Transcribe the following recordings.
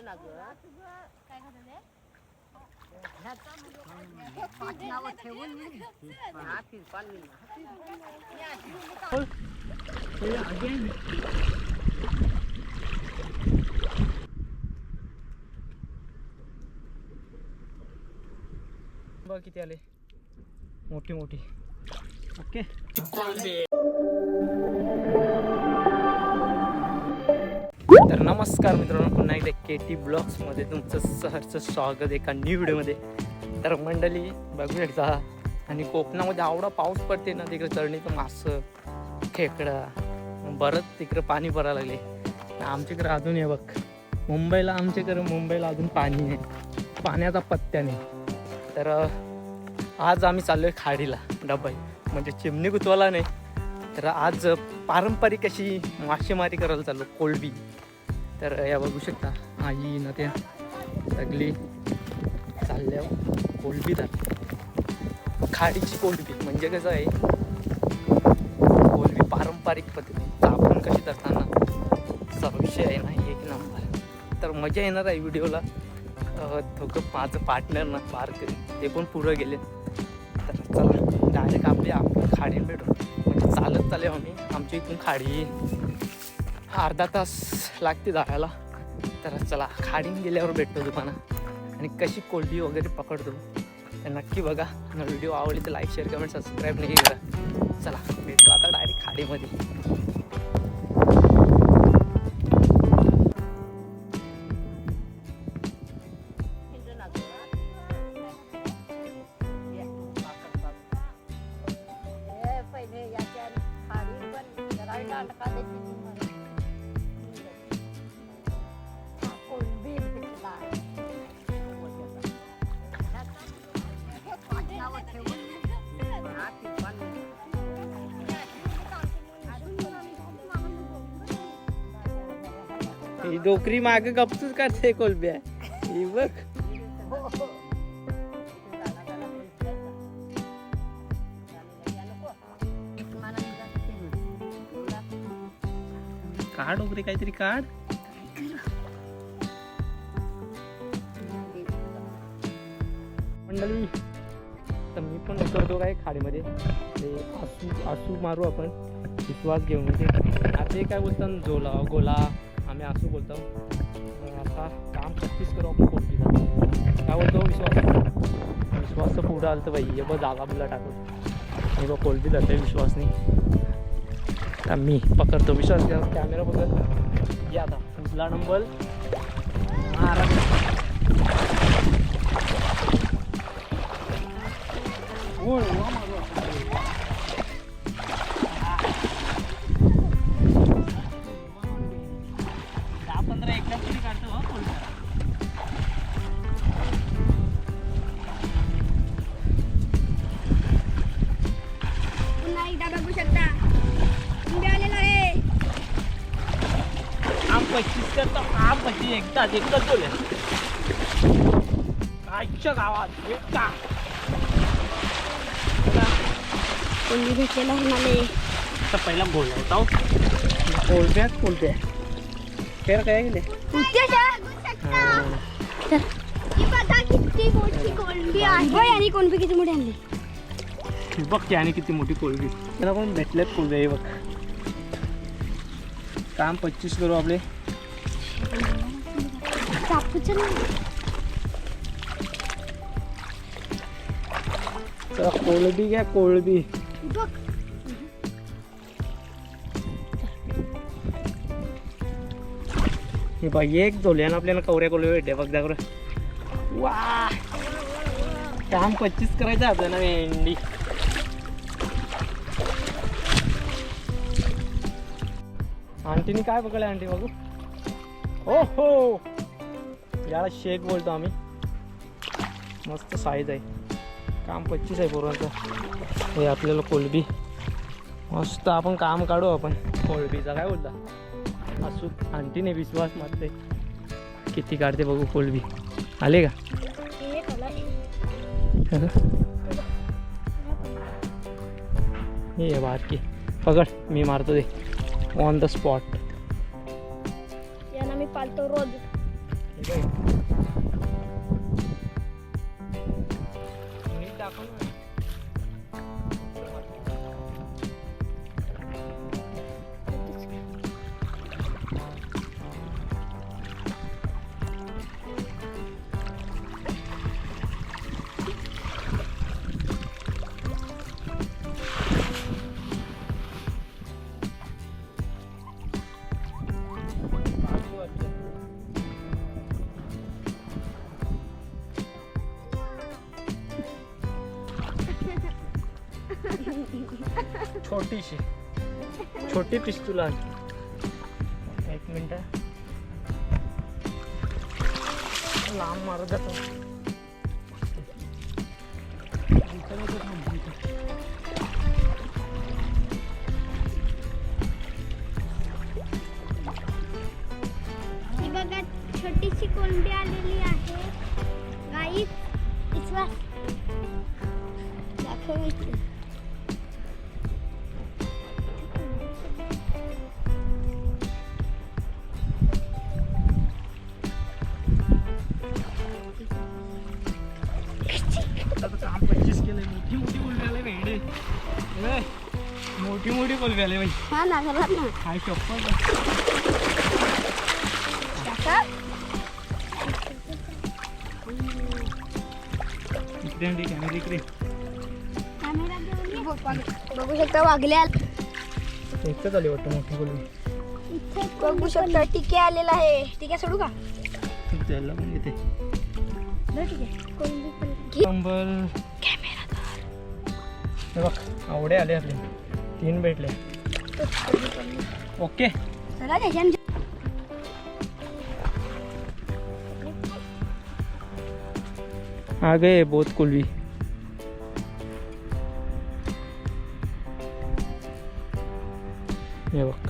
बघ किती आले मोठी मोठी. ओके तर नमस्कार मित्रांनो, पुन्हा एकदा KT ब्लॉग्समध्ये तुमचं सहर्ष स्वागत एका न्यू व्हिडिओमध्ये. तर मंडळी बघू शकता आणि कोकणामध्ये आवडा पाऊस पडते ना, तिकडे चरणीचं मासं खेकडा बरंच तिकडं पाणी पडायला लागले. आमच्याकडे अजून हे बघ मुंबईला अजून पाणी नाही, पाण्याचा पत्त्या नाही. तर आज आम्ही चाललो आहे खाडीला डब्बा, म्हणजे चिमणी गुतवायला नाही, तर आज पारंपरिक अशी मासेमारी करायला चाललो, कोळंबी. तर या बघू शकता आई ना त्या सगळी चालल्यावर कोळंबी धर, खाडीची कोळंबी. म्हणजे कसं आहे, कोळंबी पारंपरिक पद्धती आपण कशी धरताना विषय आहे ना एक नंबर. तर मजा येणार आहे व्हिडिओला. दोघं माझं पार्टनर ना बारकरी ते पण पुढं गेले. तर चला डायरेक्ट आपण खाडीन भेटू, म्हणजे चालत चालू आम्ही. आमच्या इथून खाडी अर्धा तास लागते जायला. तर चला खाडीन गेल्यावर भेटतो दुकाना आणि कशी कोळंबी वगैरे पकडतो तर नक्की बघा. व्हिडिओ आवडली तर लाईक शेअर कमेंट सबस्क्राईब नाही करा. चला भेटतो आता डायरेक्ट खाडीमध्ये. ही डोकरी माग गपचूच काढते कोलंब्या, ही बघ. काढ डोकरी काहीतरी काढ. मंडळी तर मी पण उतरतो काय खाडीमध्ये. ते आसू मारू आपण, विश्वास घेऊन. ते काय बोलतात गोला, आम्ही आसू बोलतो. आता काम प्रॅक्टिस करू आपण कोळंबीचा. काय बोलतो विश्वासचं पुढं आलं तर बाई हे बघ जागा बुला टाकतो. हे बघ कोळंबी जाते विश्वासनी. तर मी पकडतो, विश्वास कॅमेरा बघत या. आता उचला नंबर एकदाच बोले आजच्या गावात एकदा कोणी भेटलेला म्हणाले. तर पहिला बोलला होता कोळंब्या फेर काय गेले किती मोठी कोळंबी आहे आणि कोळंबी किती मोठी आणली बघ की. आणि किती मोठी कोळंबी त्यांना पण भेटल्यात कोळंब्या. हे बघ काम 25 करू आपले. कोळंबी घ्या कोळंबी. हे बघ एक जोल्यानं आपल्याला कवऱ्या कोळंबी भेटते बघ. जा वा काम 25 करायचं आपल्याला. भेंडी आंटीने काय पकडलं आंटी बघू. हो हो याला शेक बोलतो आम्ही. मस्त साईज आहे. काम 25 आहे पोरांचं. हे आपल्याला कोळंबी मस्त आपण काम काढू आपण कोळंबीचा. काय बोलता असू आंटीने विश्वास मारते किती काढते बघू कोळंबी. आले का हे बारकी पकड, मी मारतो ते ऑन द स्पॉट. याला मी पाळतो रोज. बघ. नीट दाखव ना. छोटीशी छोटी पिस्तूल आण. एक मिनिट लांब मारत जातो. ही बघा छोटीशी कोंबडी आलेली आहे. गाईस विश्वास दाखवायची. काम 25 केलंय. मोठी मोठी कोलबी आले भेंडे. मोठी मोठी कोलबी आले बाई. हा ना घरात ना काय शप्पथ. इकडे आणली कॅमेरा इकडे. कॅमेरा बघू शकता वागल्या. एकच आली वाटतं मोठी कोलबी. इथे बघू शकता टिके आलेला आहे. टिके सोडू का? त्याला पण येते. ठीक आहे कोंबडी पण घे. कंबल कॅमेरा हे बघ आवडे आले आपले. 3 भेटले. ओके चला त्याच्यान आ गए बहुत कोलबी. हे बघ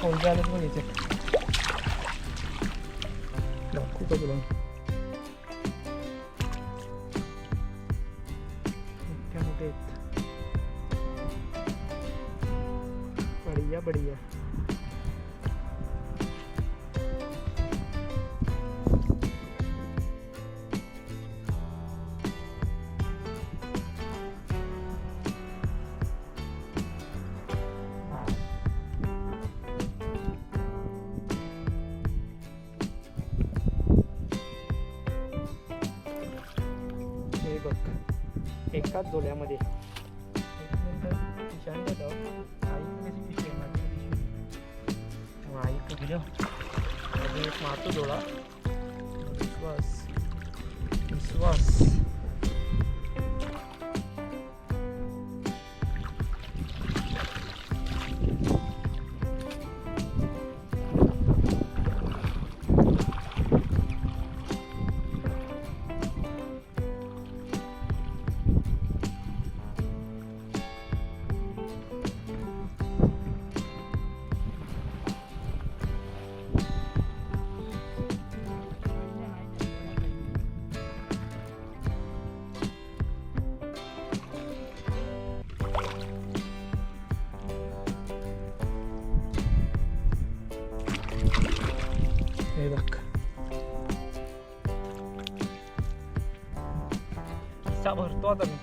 कोलबी आले बघ याचे. दाखवू का तुला. मोठ्या मोठे आहेत. बढिया बढिया. हे बघ एकाच जोड्यामध्ये. एक मिनिट शांत जाऊ. आई कशी पिशवी आहे माझी पिशवी. आई तू गेलो. अजून एक मारतो जोडा. विश्वास विश्वास. हे बघ किस्सा भरतो आता मी.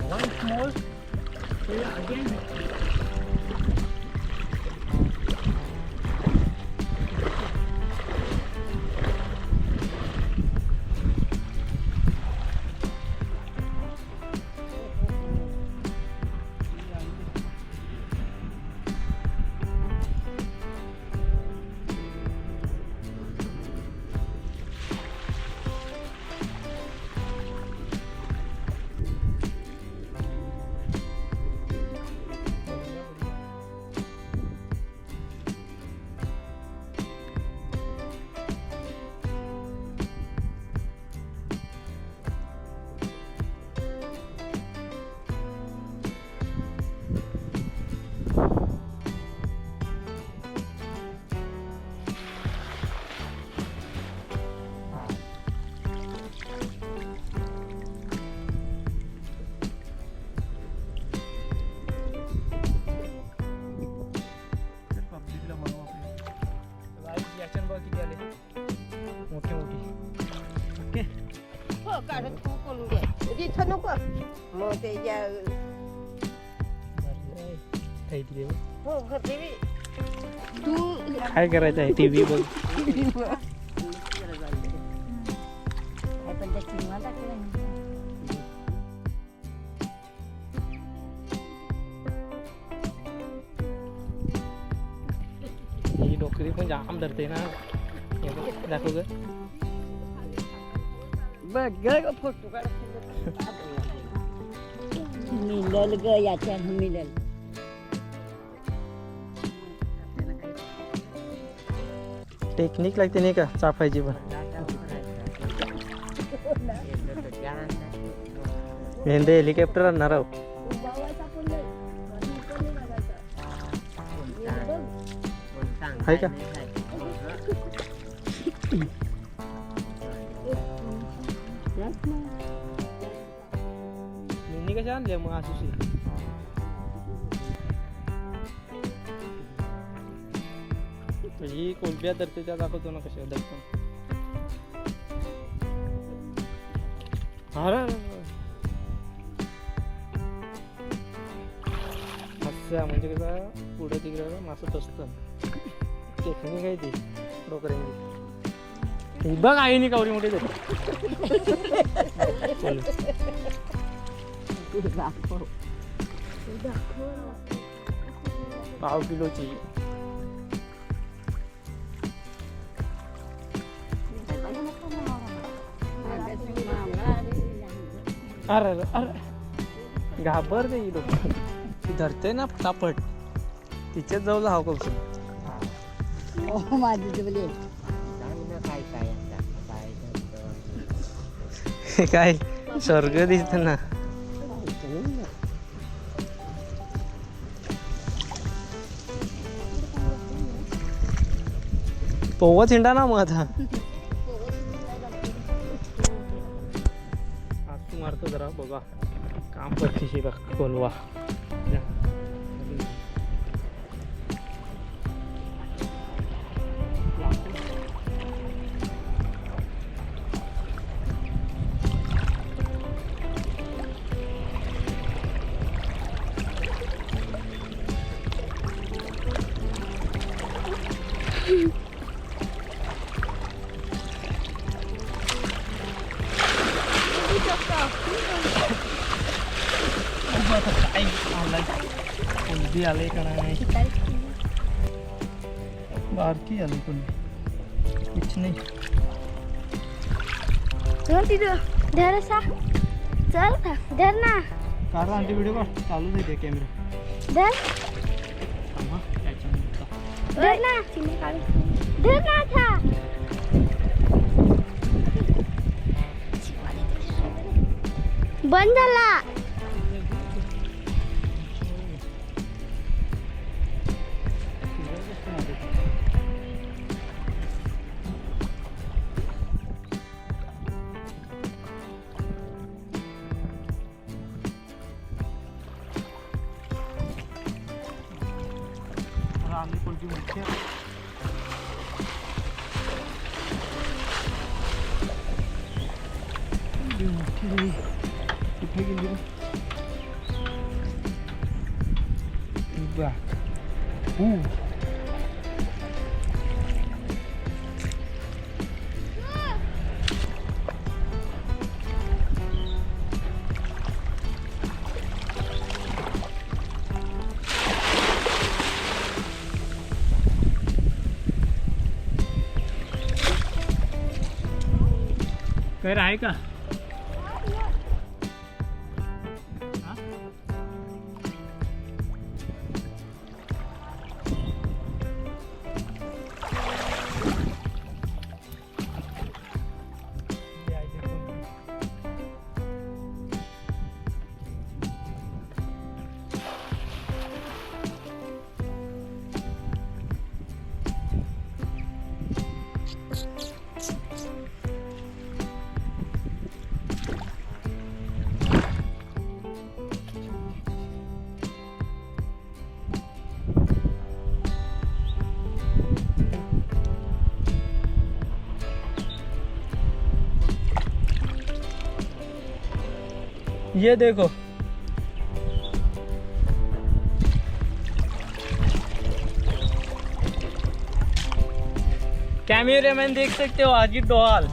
One small, again. नको मग ते हो करते मी. तू काय करायचं आहे टीव्ही बघ. पण त्या चिमणा टाकला नाही. ही डोकरी पण जाम धरते ना. हे बघ, दाखव ग. बघ ग फोटो काढ. मिळल ग याच्या मिळल. टेक्निक लागते नाही का चापायची पण. मेहंदे हेलिकॉप्टर आणणार आहो. आहे का मेहंदी कशा आणल्या मग अशी. ही कोणत्या धरते त्या दाखवतो ना कशा धरतो. अरे मस्या म्हणजे कसं पुढे तिकडे मासत असतं. टेक्निक आहे ती डोकऱ्यांची. बघ आहे नाही कावरी मोठी चल. पाव किलोची. अरे अरे घाबरते ही लोक. ती धरते ना फटाफट. तिच्याच जाऊ हवं कौशल. काय स्वर्ग दिसत ना. पोवा थिंडा ना मग आता. आसू मारतो जरा बघा. काम करते कोलवा. कोणती आले का नाही. बारकी आली कोणी कुछ नाही. धर असा चल धर ना. काढा आमची व्हिडिओ काढ. चालू आहे कॅमेरा. धर त्याच्यामध्ये धर ना. धर ना था. बंद झाला. आम्ही कोणती मोठी मोठी कुठे गेली बा. कर आहे का. ये देखो कैमरामैन देख सकते हो आज की डॉल।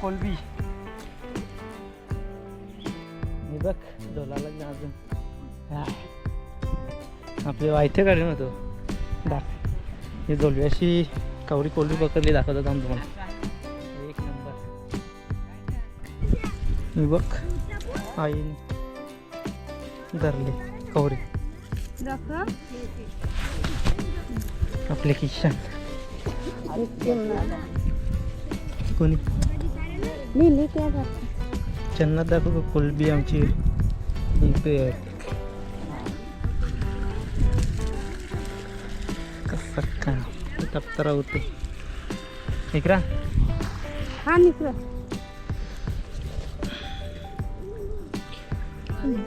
कोलबी हे बघ डोलाला अजून आपले वायथे काढले ना तो दाख हे जोलव्याशी कावरी कोलबी पकडली दाखवतात आम तुम्हाला एक नंबर। हे बघ आईन धरले कावरी आपले किशन कोणी चन्नात दाखव कोलबी आमची इथे कसं काय तप्तरा होते इकरा हा निकलो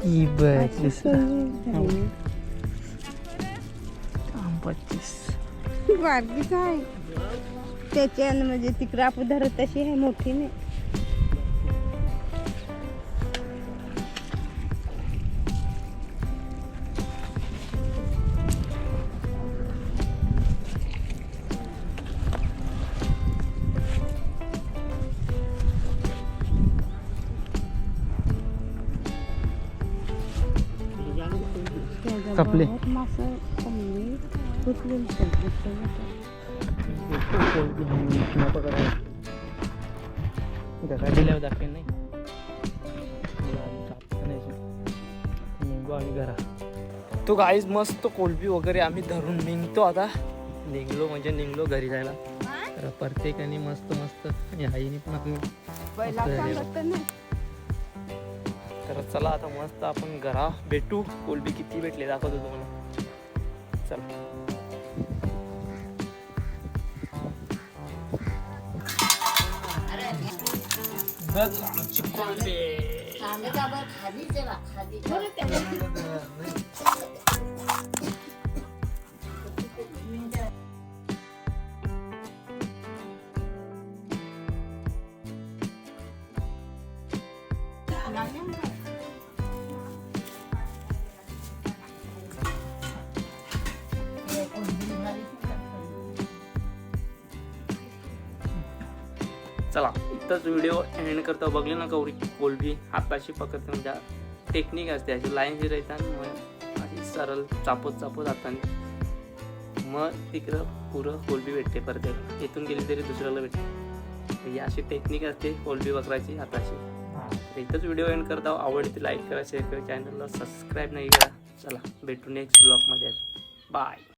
ई बस 25 बारकीच आहे त्याच्यानं म्हणजे तिकडं आपण धरत तशी आहे मोठी नाही कपले घरा गेल्यावर दाखवेन नाही निघू आम्ही घरा तो गाईज मस्त कोलबी वगैरे आम्ही धरून निघतो आता निघलो घरी जायला तर प्रत्येकाने मस्त या आईने पण आपण तर चला आता मस्त आपण घरा भेटू कोलबी किती भेटले दाखवतो तुम्हाला चला आमची कोलबी चला इथंच व्हिडिओ एंड करता बघले ना कवरी कोलबी हाताशी पकडते म्हणजे टेक्निक असते अशी लाईन जी राहतात मग अशी सरळ चापत हाताने मग तिकडं पुरं कोलबी भेटते परत इथून गेली तरी दुसऱ्याला भेटते ही अशी टेक्निक असते कोलबी पकडायची हाताशी। इथंच व्हिडिओ एंड करता आवडते लाईक करा शेअर करा चॅनलला सबस्क्राईब नाही करा। चला भेटू नेक्स्ट ब्लॉगमध्ये बाय।